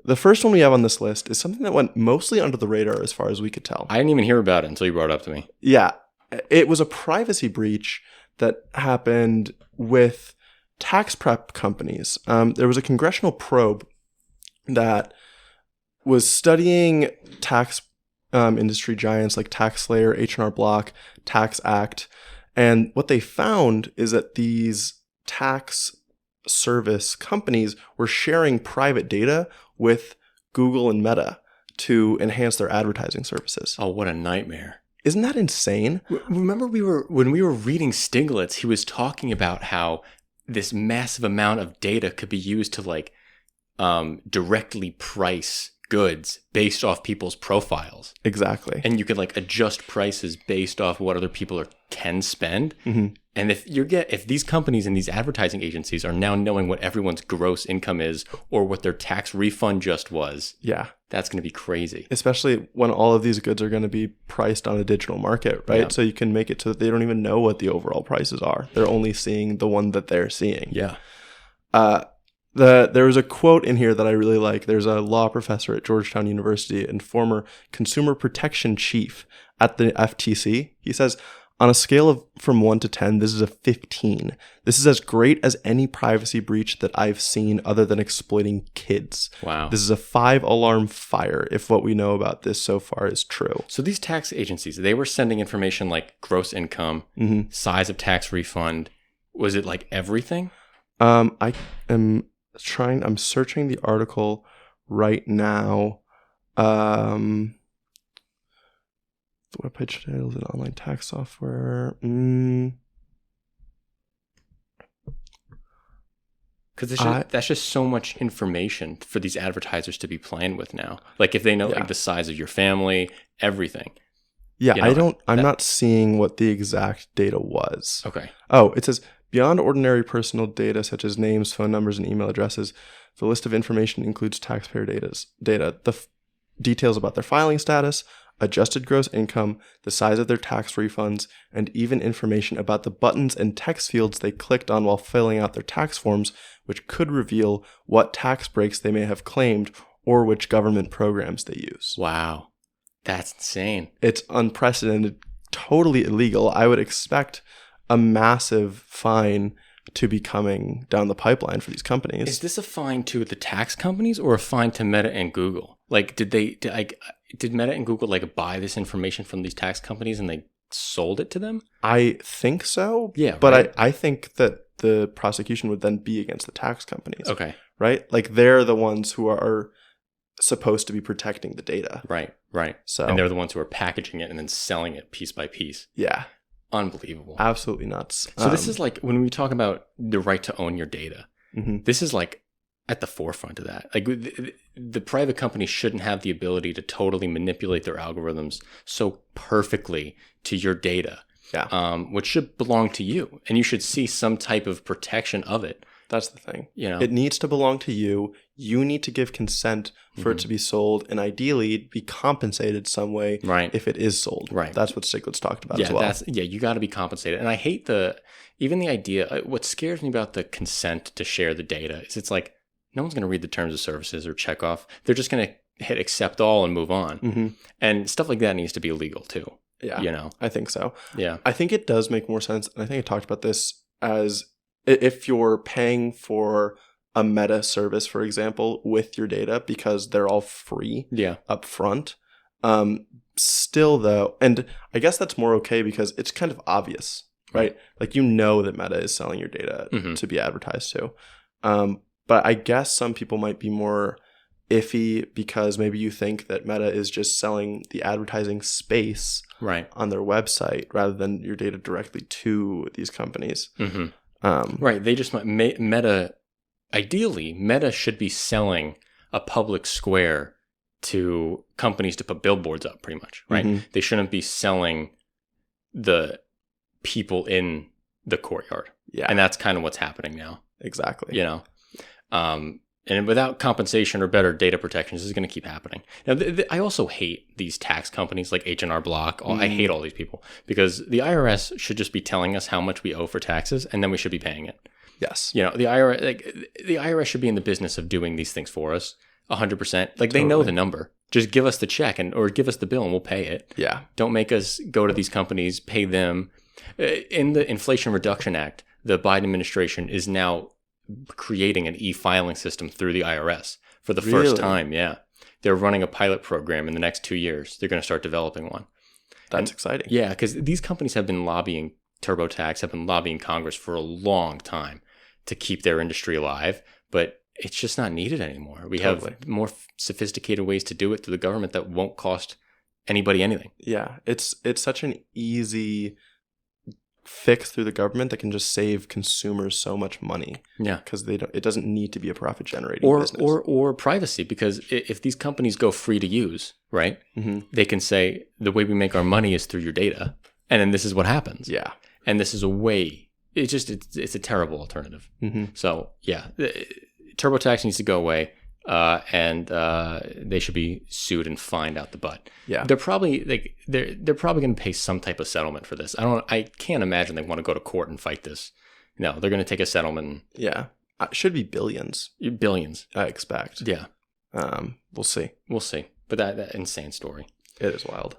the first one we have on this list is something that went mostly under the radar as far as we could tell. I didn't even hear about it until you brought it up to me. Yeah. It was a privacy breach that happened with tax prep companies. There was a congressional probe that was studying tax industry giants like TaxSlayer, H&R Block, TaxAct. And what they found is that these tax service companies were sharing private data with Google and Meta to enhance their advertising services. Oh, what a nightmare. Isn't that insane? Remember when we were reading Stiglitz, he was talking about how this massive amount of data could be used to like directly price goods based off people's profiles. Exactly. And you could like adjust prices based off what other people can spend. Mm-hmm. And if these companies and these advertising agencies are now knowing what everyone's gross income is or what their tax refund just was, yeah, that's going to be crazy. Especially when all of these goods are going to be priced on a digital market, right? Yeah. So you can make it so that they don't even know what the overall prices are. They're only seeing the one that they're seeing. Yeah. There was a quote in here that I really like. There's a law professor at Georgetown University and former consumer protection chief at the FTC. He says, on a scale of from 1 to 10, this is a 15. This is as great as any privacy breach that I've seen other than exploiting kids. Wow. This is a 5-alarm fire if what we know about this so far is true. So these tax agencies, they were sending information like gross income, size of tax refund. Was it like everything? I'm searching the article right now. The webpage title is an online tax software. Because that's just so much information for these advertisers to be playing with now. Like if they know like the size of your family, everything. Yeah, you know, I'm not seeing what the exact data was. Okay. Oh, it says beyond ordinary personal data such as names, phone numbers, and email addresses, the list of information includes taxpayer data, the details about their filing status, adjusted gross income, the size of their tax refunds, and even information about the buttons and text fields they clicked on while filling out their tax forms, which could reveal what tax breaks they may have claimed or which government programs they use. Wow. That's insane. It's unprecedented, totally illegal. I would expect a massive fine to be coming down the pipeline for these companies. Is this a fine to the tax companies or a fine to Meta and Google? Like, did Meta and Google like buy this information from these tax companies and they sold it to them? I think so. Yeah. But right? I think that the prosecution would then be against the tax companies. Okay. Right? Like they're the ones who are supposed to be protecting the data. Right. So, and they're the ones who are packaging it and then selling it piece by piece. Yeah. Unbelievable. Absolutely nuts. So this is like when we talk about the right to own your data, this is like at the forefront of that. Like the private companies shouldn't have the ability to totally manipulate their algorithms so perfectly to your data, which should belong to you. And you should see some type of protection of it. That's the thing. You know, it needs to belong to you. You need to give consent for it to be sold and ideally be compensated some way if it is sold. Right. That's what Stiglitz talked about as well. You got to be compensated. And I hate even the idea, what scares me about the consent to share the data is it's like, no one's going to read the terms of services or check off. They're just going to hit accept all and move on. And stuff like that needs to be illegal too. Yeah. You know? I think so. Yeah. I think it does make more sense. And I think I talked about this as if you're paying for a Meta service, for example, with your data because they're all free up front. Still though, and I guess that's more okay because it's kind of obvious, right? Like you know that Meta is selling your data to be advertised to. But I guess some people might be more iffy because maybe you think that Meta is just selling the advertising space on their website rather than your data directly to these companies. Right. They just ideally, Meta should be selling a public square to companies to put billboards up pretty much, right? They shouldn't be selling the people in the courtyard. Yeah. And that's kind of what's happening now. Exactly. You know? And without compensation or better data protection, this is going to keep happening. Now, I also hate these tax companies like H&R Block. I hate all these people because the IRS should just be telling us how much we owe for taxes, and then we should be paying it. Yes. You know, the IRS should be in the business of doing these things for us. 100%. Like they know the number. Just give us the check or give us the bill and we'll pay it. Yeah. Don't make us go to these companies, pay them. In the Inflation Reduction Act, the Biden administration is now creating an e-filing system through the IRS for the first time. Yeah. They're running a pilot program in the next 2 years. They're going to start developing one. That's exciting. Yeah, because these companies have been lobbying TurboTax, have been lobbying Congress for a long time to keep their industry alive, but it's just not needed anymore. We have more sophisticated ways to do it through the government that won't cost anybody anything. Yeah, it's such an easy fix through the government that can just save consumers so much money. Yeah, because it doesn't need to be a profit generating business or privacy. Because if these companies go free to use, right, they can say the way we make our money is through your data, and then this is what happens. Yeah, and this is a way. It's a terrible alternative. So yeah, TurboTax needs to go away. And they should be sued and fined out the butt. Yeah, they're probably they're probably going to pay some type of settlement for this. I can't imagine they want to go to court and fight this. No, they're going to take a settlement. Yeah, it should be billions. Billions, I expect. Yeah, we'll see. We'll see. But that insane story. It is wild.